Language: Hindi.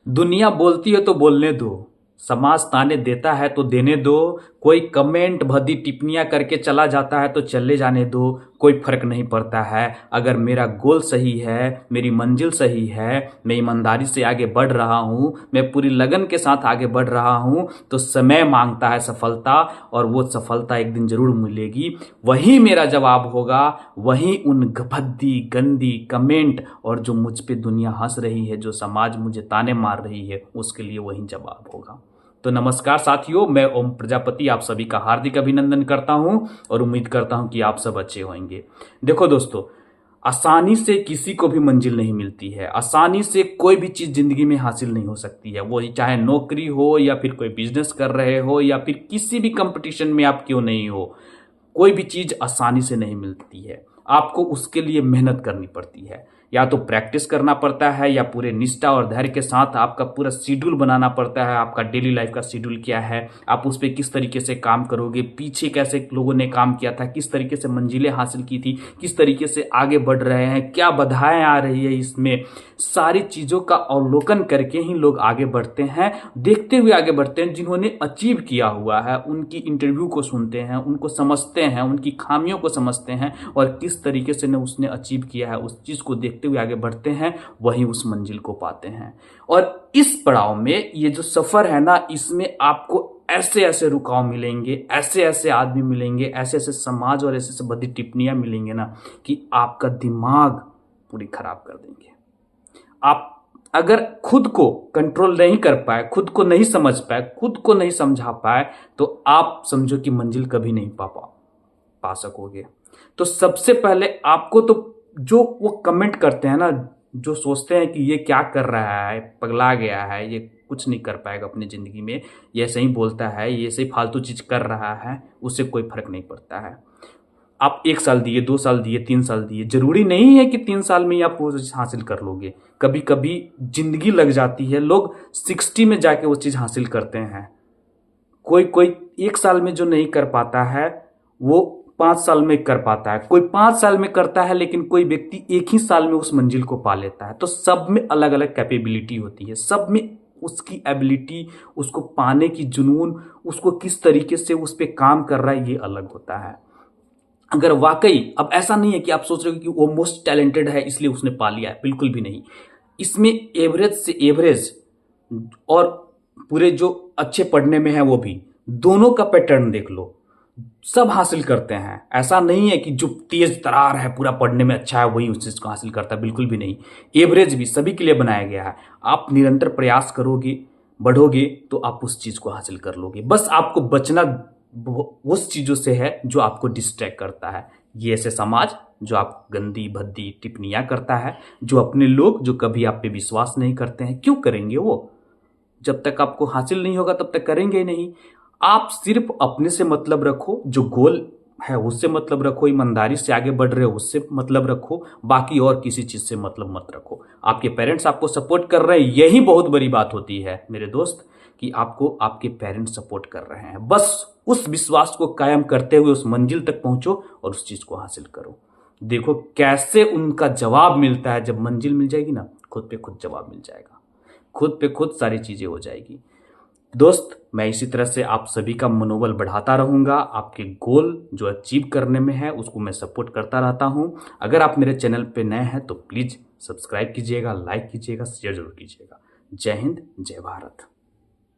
दुनिया बोलती है तो बोलने दो, समाज ताने देता है तो देने दो, कोई कमेंट भद्दी टिप्पणियां करके चला जाता है तो चले जाने दो, कोई फर्क नहीं पड़ता है। अगर मेरा गोल सही है, मेरी मंजिल सही है, मैं ईमानदारी से आगे बढ़ रहा हूं, मैं पूरी लगन के साथ आगे बढ़ रहा हूं, तो समय मांगता है सफलता, और वो सफलता एक दिन जरूर मिलेगी। वही मेरा जवाब होगा, वही उन भद्दी गंदी कमेंट और जो मुझ पे दुनिया हंस रही है, जो समाज मुझे ताने मार रही है, उसके लिए वही जवाब होगा। तो नमस्कार साथियों, मैं ओम प्रजापति आप सभी का हार्दिक अभिनंदन करता हूं और उम्मीद करता हूं कि आप सब अच्छे होंगे। देखो दोस्तों, आसानी से किसी को भी मंजिल नहीं मिलती है, आसानी से कोई भी चीज जिंदगी में हासिल नहीं हो सकती है। वो चाहे नौकरी हो, या फिर कोई बिजनेस कर रहे हो, या फिर किसी भी कंपटीशन में आप क्यों नहीं हो, कोई भी चीज आसानी से नहीं मिलती है। आपको उसके लिए मेहनत करनी पड़ती है, या तो प्रैक्टिस करना पड़ता है, या पूरे निष्ठा और धैर्य के साथ आपका पूरा शेड्यूल बनाना पड़ता है। आपका डेली लाइफ का शेड्यूल क्या है, आप उस पर किस तरीके से काम करोगे, पीछे कैसे लोगों ने काम किया था, किस तरीके से मंजिलें हासिल की थी, किस तरीके से आगे बढ़ रहे हैं, क्या बाधाएं आ रही है, इसमें सारी चीजों का अवलोकन करके ही लोग आगे बढ़ते हैं, देखते हुए आगे बढ़ते हैं। जिन्होंने अचीव किया हुआ है उनकी इंटरव्यू को सुनते हैं, उनको समझते हैं, उनकी खामियों को समझते हैं, और किस तरीके से उसने अचीव किया है उस चीज को देखते हुए आगे बढ़ते हैं, वही उस मंजिल को पाते हैं। और इस पड़ाव में ये जो सफर है ना, इसमें आपको ऐसे ऐसे रुकाव मिलेंगे, ऐसे ऐसे आदमी मिलेंगे, ऐसे ऐसे समाज और ऐसे ऐसे बड़ी टिप्पणियां मिलेंगे ना, कि आपका दिमाग पूरी खराब कर देंगे। आप अगर खुद को कंट्रोल नहीं कर पाए, खुद को नहीं समझ पाए, खुद को नहीं समझा पाए, तो आप समझो कि मंजिल कभी नहीं पा सकोगे। तो सबसे पहले आपको तो जो वो कमेंट करते हैं ना, जो सोचते हैं कि ये क्या कर रहा है, पगला गया है, ये कुछ नहीं कर पाएगा अपनी जिंदगी में, ये ऐसे ही बोलता है, ये ऐसे ही फालतू चीज कर रहा है, उससे कोई फर्क नहीं पड़ता है। आप 1 साल दिए, 2 साल दिए, 3 साल दिए, जरूरी नहीं है कि 3 साल में ही आप वो चीज हासिल कर लोगे। कभी कभी जिंदगी लग जाती है, लोग 60 में जाके वो चीज हासिल करते हैं। कोई कोई 1 साल में जो नहीं कर पाता है, वो 5 साल में कर पाता है। कोई 5 साल में करता है, लेकिन कोई व्यक्ति 1 ही साल में उस मंजिल को पा लेता है। तो सब में अलग अलग कैपेबिलिटी होती है, सब में उसकी एबिलिटी, उसको पाने की जुनून, उसको किस तरीके से उस पर काम कर रहा है, ये अलग होता है। अगर वाकई, अब ऐसा नहीं है कि आप सोच रहे हो कि वो मोस्ट टैलेंटेड है इसलिए उसने पा लिया है, बिल्कुल भी नहीं। इसमें एवरेज से एवरेज और पूरे जो अच्छे पढ़ने में है वो भी, दोनों का पैटर्न देख लो, सब हासिल करते हैं। ऐसा नहीं है कि जो तेज तरार है, पूरा पढ़ने में अच्छा है, वही उस चीज को हासिल करता है, बिल्कुल भी नहीं। एवरेज भी सभी के लिए बनाया गया है। आप निरंतर प्रयास करोगे, बढ़ोगे, तो आप उस चीज को हासिल कर लोगे। बस आपको बचना उस चीजों से है जो आपको डिस्ट्रैक्ट करता है। ये ऐसे समाज जो आप गंदी भद्दी टिप्पणियां करता है, जो अपने लोग जो कभी आप पे विश्वास नहीं करते हैं, क्यों करेंगे वो? जब तक आपको हासिल नहीं होगा तब तक करेंगे ही नहीं। आप सिर्फ अपने से मतलब रखो, जो गोल है उससे मतलब रखो, ईमानदारी से आगे बढ़ रहे हो उससे मतलब रखो, बाकी और किसी चीज से मतलब मत रखो। आपके पेरेंट्स आपको सपोर्ट कर रहे हैं, यही बहुत बड़ी बात होती है मेरे दोस्त, कि आपको आपके पेरेंट्स सपोर्ट कर रहे हैं। बस उस विश्वास को कायम करते हुए उस मंजिल तक पहुंचो और उस चीज को हासिल करो। देखो कैसे उनका जवाब मिलता है। जब मंजिल मिल जाएगी ना, खुद पे खुद जवाब मिल जाएगा, खुद पे खुद सारी चीजें हो जाएगी। दोस्त, मैं इसी तरह से आप सभी का मनोबल बढ़ाता रहूंगा। आपके गोल जो अचीव करने में है उसको मैं सपोर्ट करता रहता हूं। अगर आप मेरे चैनल पे नए हैं तो प्लीज सब्सक्राइब कीजिएगा, लाइक कीजिएगा, शेयर जरूर कीजिएगा। जय हिंद, जय भारत।